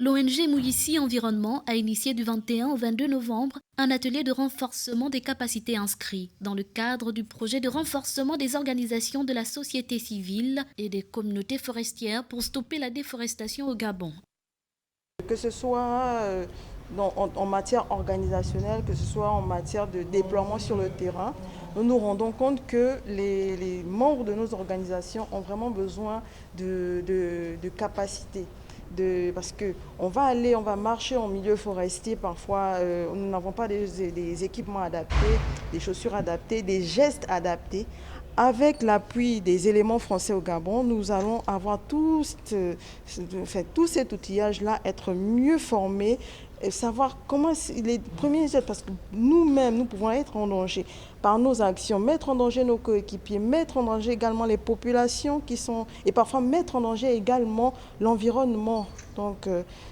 L'ONG Mouissi Environnement a initié du 21 au 22 novembre un atelier de renforcement des capacités inscrits dans le cadre du projet de renforcement des organisations de la société civile et des communautés forestières pour stopper la déforestation au Gabon. Que ce soit en matière organisationnelle, que ce soit en matière de déploiement sur le terrain, nous nous rendons compte que les membres de nos organisations ont vraiment besoin de capacités. Parce qu'on va aller, on va marcher en milieu forestier, parfois nous n'avons pas des équipements adaptés, des chaussures adaptées, des gestes adaptés. Avec l'appui des éléments français au Gabon, nous allons avoir tout cet outillage-là, être mieux formés, et savoir comment les premiers gestes, parce que nous-mêmes, nous pouvons être en danger par nos actions, mettre en danger nos coéquipiers, mettre en danger également les populations et parfois mettre en danger également l'environnement. Donc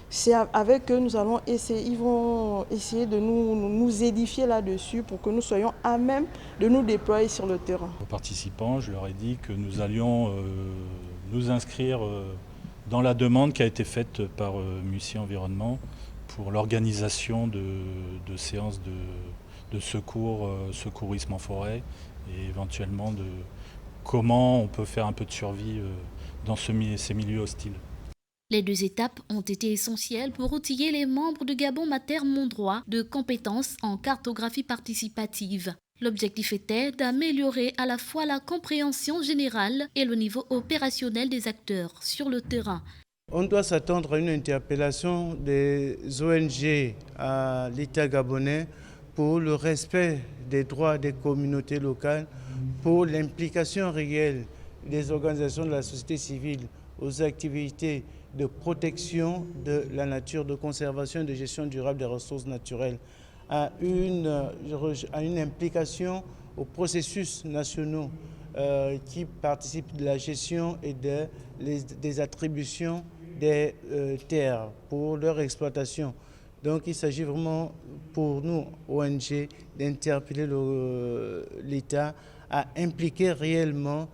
c'est avec eux, ils vont essayer de nous édifier là-dessus pour que nous soyons à même de nous déployer sur le terrain. Aux participants, je leur ai dit que nous allions nous inscrire dans la demande qui a été faite par Mouissi Environnement pour l'organisation de séances de secours, secourisme en forêt et éventuellement de comment on peut faire un peu de survie dans ces milieux hostiles. Les deux étapes ont été essentielles pour outiller les membres de Gabon Mater Mondroit de compétences en cartographie participative. L'objectif était d'améliorer à la fois la compréhension générale et le niveau opérationnel des acteurs sur le terrain. On doit s'attendre à une interpellation des ONG à l'État gabonais pour le respect des droits des communautés locales, pour l'implication réelle des organisations de la société civile aux activités de protection de la nature, de conservation et de gestion durable des ressources naturelles, à une implication aux processus nationaux qui participent de la gestion et des attributions des terres pour leur exploitation. Donc il s'agit vraiment pour nous, ONG, d'interpeller l'État à impliquer réellement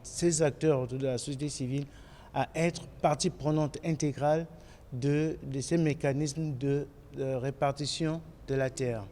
ces acteurs de la société civile à être partie prenante intégrale de ces mécanismes de répartition de la terre.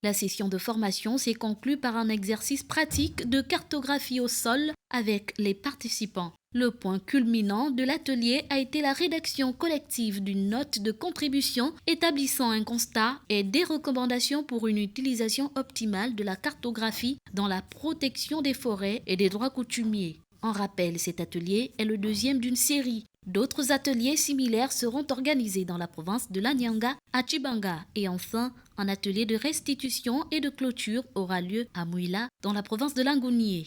La session de formation s'est conclue par un exercice pratique de cartographie au sol avec les participants. Le point culminant de l'atelier a été la rédaction collective d'une note de contribution établissant un constat et des recommandations pour une utilisation optimale de la cartographie dans la protection des forêts et des droits coutumiers. En rappel, cet atelier est le deuxième d'une série. D'autres ateliers similaires seront organisés dans la province de l'Anyanga, à Tchibanga, et enfin, un atelier de restitution et de clôture aura lieu à Mouila, dans la province de Langounié.